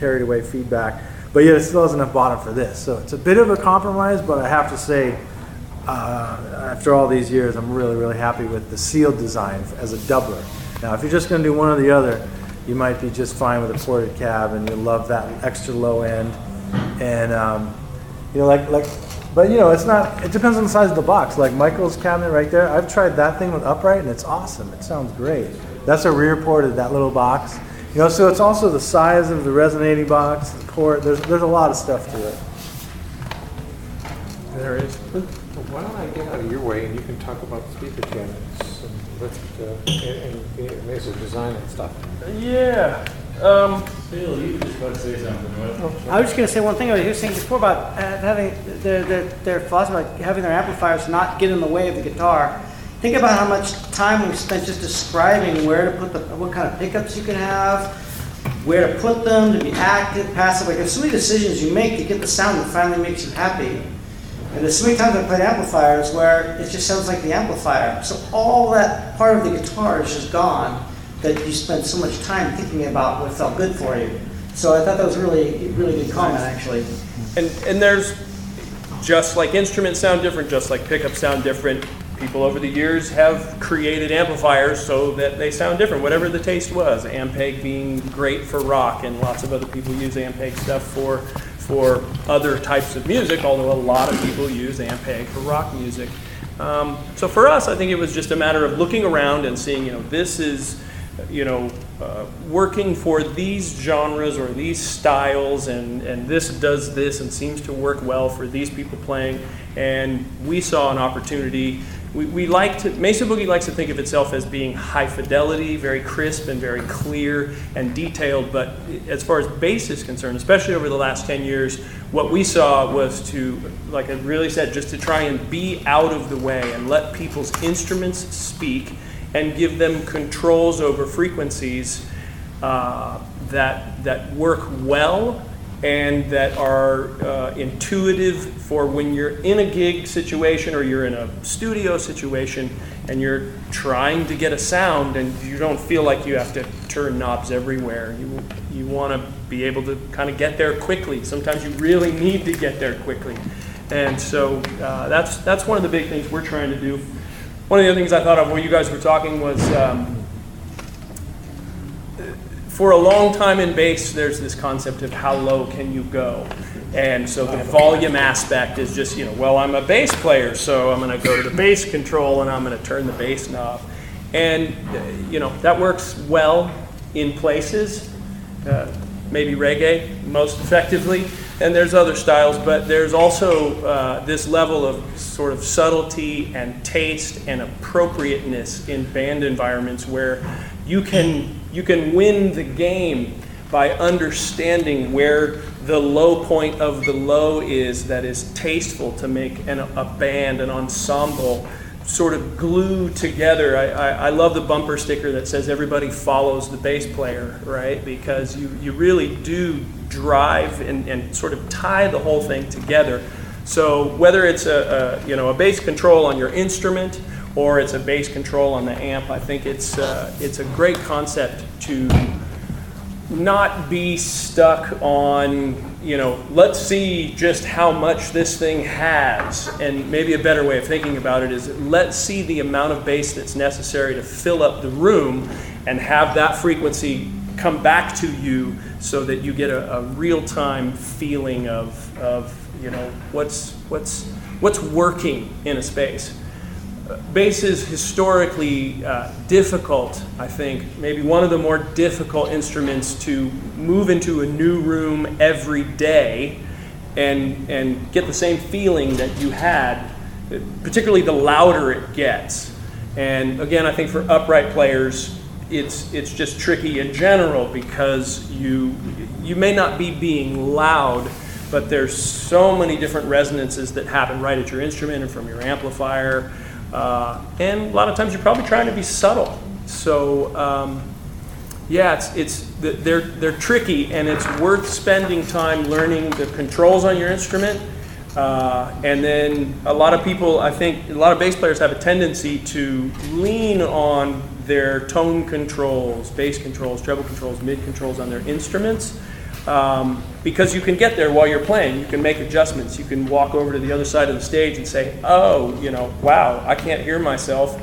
carried away feedback. But yet it still has enough bottom for this. So it's a bit of a compromise, but I have to say, after all these years, I'm really, really happy with the sealed design as a doubler. Now, if you're just going to do one or the other, you might be just fine with a ported cab, and you'll love that extra low end. And but it's not. It depends on the size of the box. Like Michael's cabinet right there, I've tried that thing with upright, and it's awesome. It sounds great. That's a rear ported, that little box. So it's also the size of the resonating box, the port. There's a lot of stuff to it. There is. Why don't I get out of your way and you can talk about speaker cabinets and laser design and stuff. Yeah. Phil, you were just about to say something, right? I was just going to say one thing. He was saying before about having their philosophy about having their amplifiers not get in the way of the guitar. Think about how much time we've spent just describing where to put what kind of pickups you can have, where to put them, to be active, passive. Like there's so many decisions you make to get the sound that finally makes you happy. And there's so many times I've played amplifiers where it just sounds like the amplifier. So all that part of the guitar is just gone that you spent so much time thinking about what felt good for you. So I thought that was really, really good comment, actually. And there's, just like instruments sound different, just like pickups sound different, people over the years have created amplifiers so that they sound different, whatever the taste was. Ampeg being great for rock, and lots of other people use Ampeg stuff for other types of music, although a lot of people use Ampeg for rock music. So for us, I think it was just a matter of looking around and seeing, this is, working for these genres or these styles, and this does this and seems to work well for these people playing. And we saw an opportunity. Mesa Boogie likes to think of itself as being high fidelity, very crisp and very clear and detailed, but as far as bass is concerned, especially over the last 10 years, what we saw was to, like I really said, just to try and be out of the way and let people's instruments speak and give them controls over frequencies that work well and that are intuitive for when you're in a gig situation or you're in a studio situation and you're trying to get a sound and you don't feel like you have to turn knobs everywhere. You want to be able to kind of get there quickly. Sometimes you really need to get there quickly. And so that's one of the big things we're trying to do. One of the other things I thought of while you guys were talking was for a long time in bass, there's this concept of how low can you go. And so the volume aspect is just, well, I'm a bass player, so I'm going to go to the bass control and I'm going to turn the bass knob. And, that works well in places, maybe reggae most effectively. And there's other styles, but there's also this level of sort of subtlety and taste and appropriateness in band environments where you can win the game by understanding where the low point of the low is that is tasteful to make a band, an ensemble, sort of glue together. I love the bumper sticker that says everybody follows the bass player, right? Because you really do drive and sort of tie the whole thing together. So whether it's a bass control on your instrument or it's a bass control on the amp, I think it's a great concept to not be stuck on, let's see just how much this thing has. And maybe a better way of thinking about it is let's see the amount of bass that's necessary to fill up the room and have that frequency come back to you so that you get a real-time feeling of what's working in a space. Bass is historically difficult, I think, maybe one of the more difficult instruments to move into a new room every day and get the same feeling that you had, particularly the louder it gets. And again, I think for upright players, it's just tricky in general because you may not be being loud, but there's so many different resonances that happen right at your instrument and from your amplifier. And a lot of times you're probably trying to be subtle. So they're tricky, and it's worth spending time learning the controls on your instrument. And then a lot of people, I think a lot of bass players have a tendency to lean on their tone controls, bass controls, treble controls, mid controls on their instruments. Because you can get there while you're playing. You can make adjustments. You can walk over to the other side of the stage and say, oh, wow, I can't hear myself.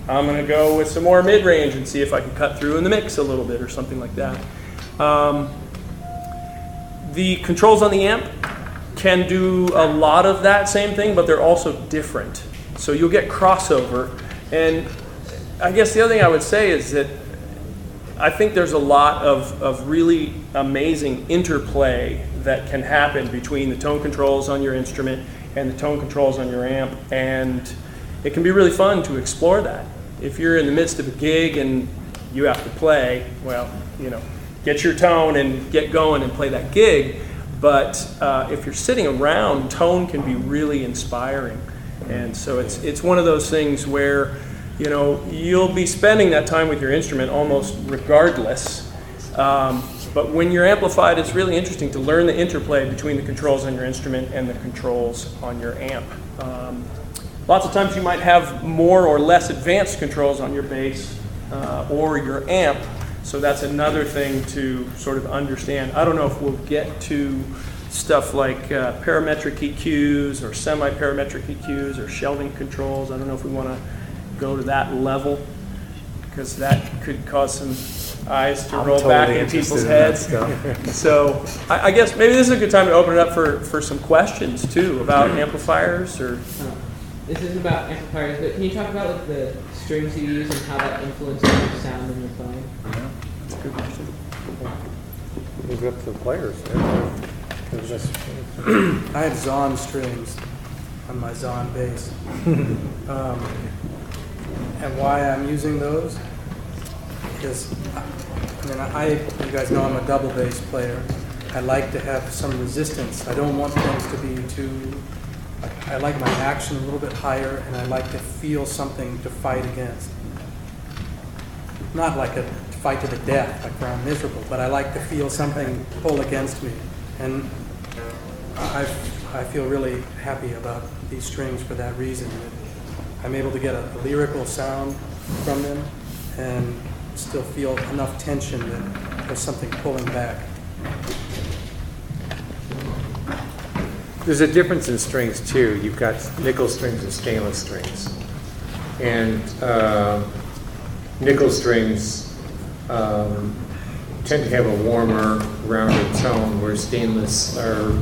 I'm going to go with some more mid-range and see if I can cut through in the mix a little bit or something like that. The controls on the amp can do a lot of that same thing, but they're also different. So you'll get crossover. And I guess the other thing I would say is that I think there's a lot of really amazing interplay that can happen between the tone controls on your instrument and the tone controls on your amp, and it can be really fun to explore that. If you're in the midst of a gig and you have to play, well, get your tone and get going and play that gig, but if you're sitting around, tone can be really inspiring. And so it's one of those things where you'll be spending that time with your instrument almost regardless. But when you're amplified, it's really interesting to learn the interplay between the controls on your instrument and the controls on your amp. Lots of times you might have more or less advanced controls on your bass or your amp. So that's another thing to sort of understand. I don't know if we'll get to stuff like parametric EQs or semi-parametric EQs or shelving controls. I don't know if we want to go to that level, because that could cause some eyes to roll back in people's heads. So I guess maybe this is a good time to open it up for some questions too about amplifiers. Or this isn't about amplifiers, but can you talk about like the strings you use and how that influences your sound when you're playing? Yeah, that's a good question. Leave it up to the players. I have Zahn strings on my Zahn bass. And why I'm using those is, you guys know I'm a double bass player. I like to have some resistance. I don't want things to be too, I like my action a little bit higher, and I like to feel something to fight against. Not like a fight to the death, like where I'm miserable, but I like to feel something pull against me. And I feel really happy about these strings for that reason. I'm able to get a lyrical sound from them and still feel enough tension that there's something pulling back. There's a difference in strings too. You've got nickel strings and stainless strings. And nickel strings tend to have a warmer, rounded tone, where stainless are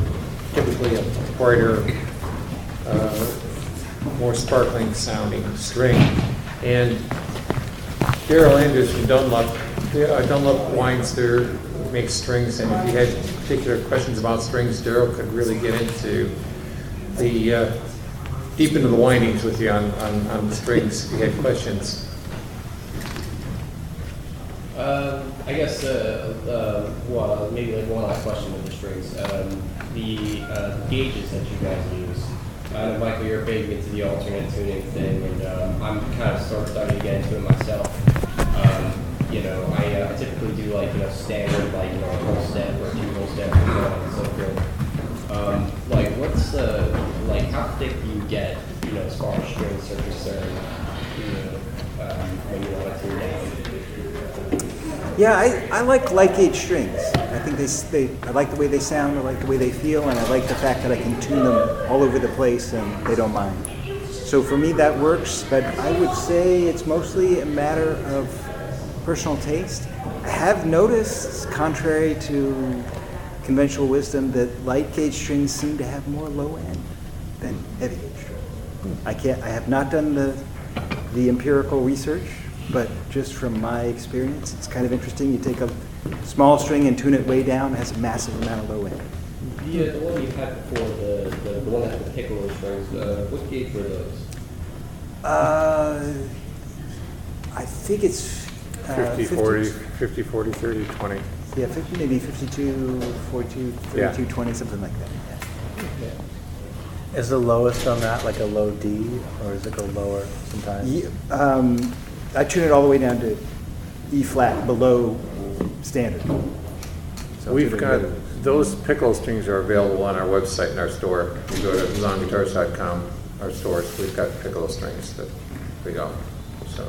typically a brighter, more sparkling sounding string. And Daryl Anders from Dunlop Weinster makes strings, and if you had particular questions about strings, Daryl could really get into the deep into the windings with you on the strings if you had questions. I guess maybe like one last question with the strings. The gauges that you guys use. Michael, you're big into the alternate tuning thing, and I'm kind of starting to get into it myself. I typically do standard a whole step or two whole steps and so forth. What's the how thick do you get as far as strings are concerned? When you want to tune down. Yeah, I like light gauge strings. I think I like the way they sound, I like the way they feel, and I like the fact that I can tune them all over the place and they don't mind. So for me that works, but I would say it's mostly a matter of personal taste. have noticed, contrary to conventional wisdom, that light gauge strings seem to have more low end than heavy gauge strings. I have not done the empirical research, but just from my experience, it's kind of interesting. You take a small string and tune it way down, it has a massive amount of low end. Yeah, the one you had before, the one that had the piccolo strings, what gauge were those? I think it's 50, 40, 50, 40, 30, 20. Yeah, 50, maybe 52, 42, 32, 20, something like that. Yeah. Is the lowest on that like a low D, or does it go lower sometimes? Yeah, I tune it all the way down to E flat, below standard. So We've got, those piccolo strings are available on our website in our store. You go to zonguitars.com, our stores, we've got piccolo strings that we go, so.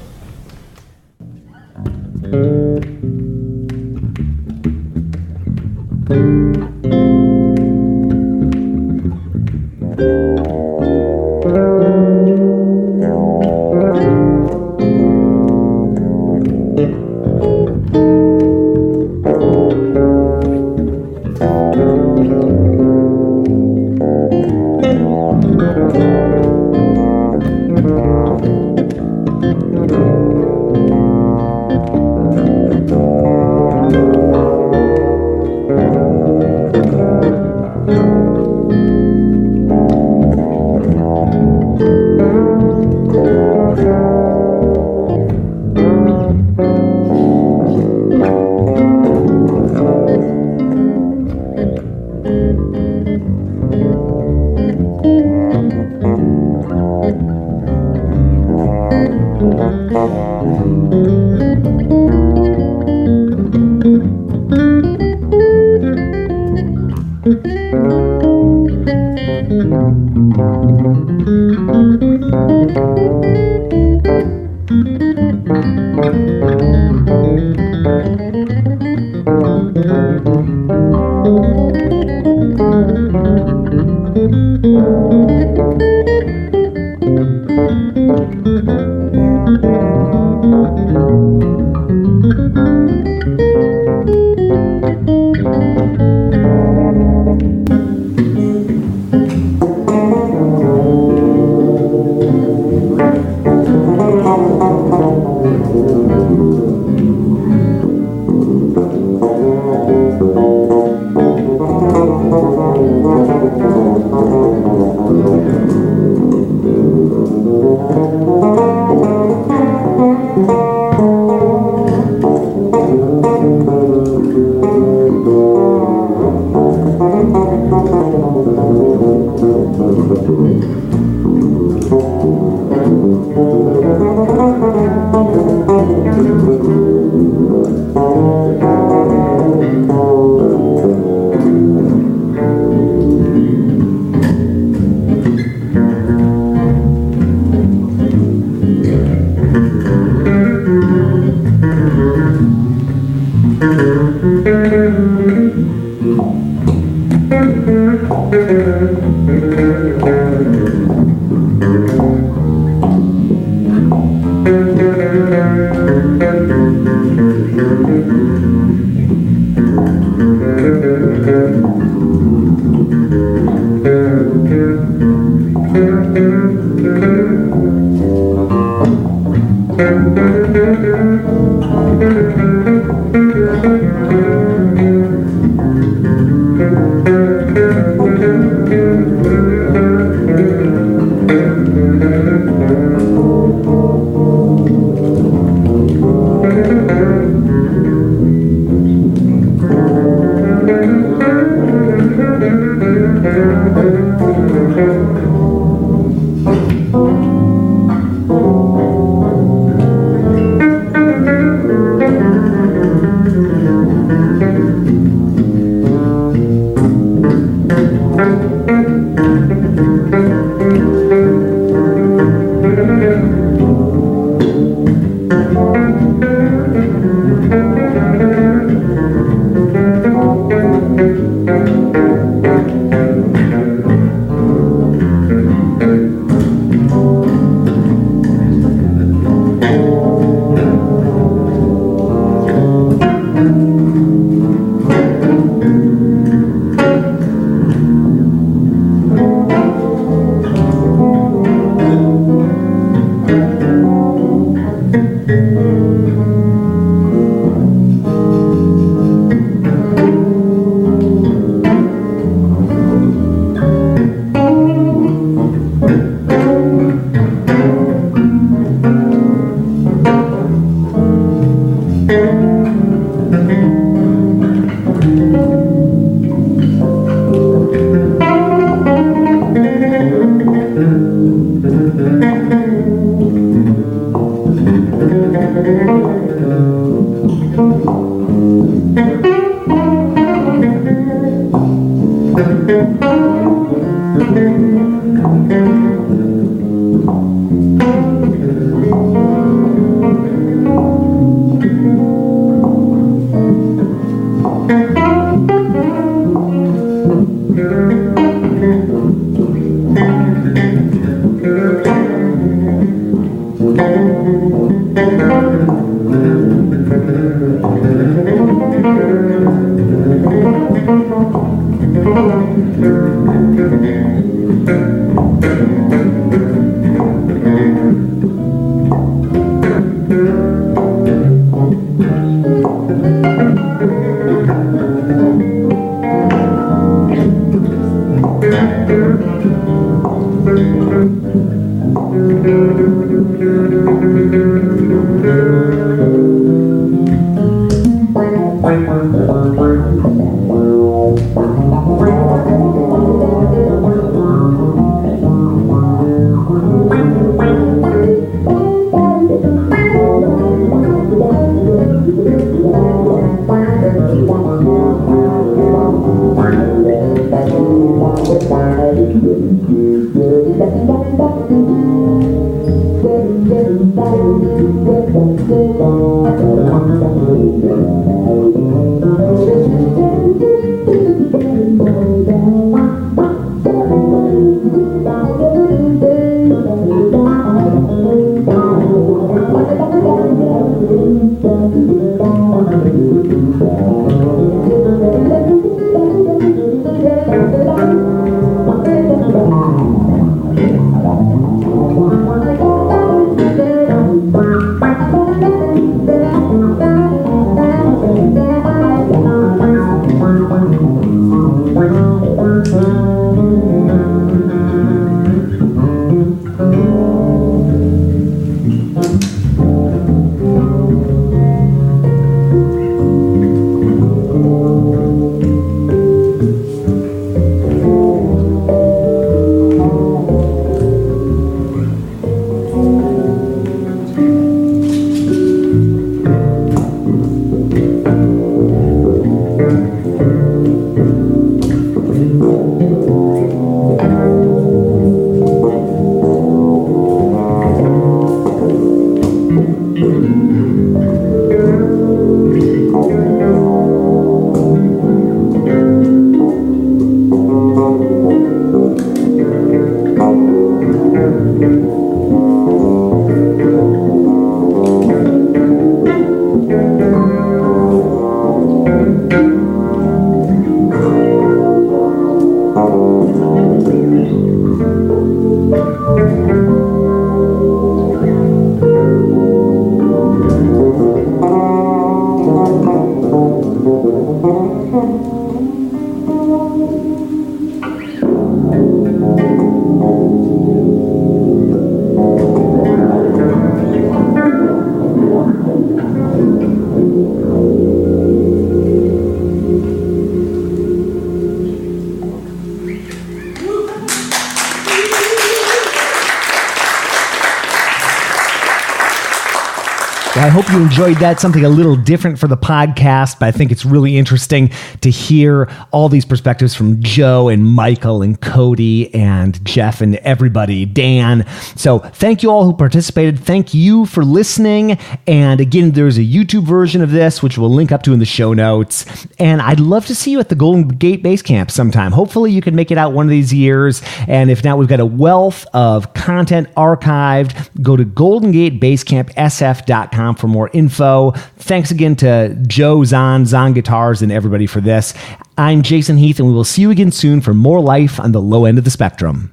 I hope you enjoyed that. Something a little different for the podcast, but I think it's really interesting to hear all these perspectives from Joe and Michael and Cody and Jeff and everybody, Dan. So thank you all who participated. Thank you for listening. And again, there's a YouTube version of this, which we'll link up to in the show notes. And I'd love to see you at the Golden Gate Base Camp sometime. Hopefully you can make it out one of these years. And if not, we've got a wealth of content archived. Go to goldengatebasecampsf.com for more info. Thanks again to Joe, Zon Guitars, and everybody for this. I'm Jason Heath, and we will see you again soon for more life on the low end of the spectrum.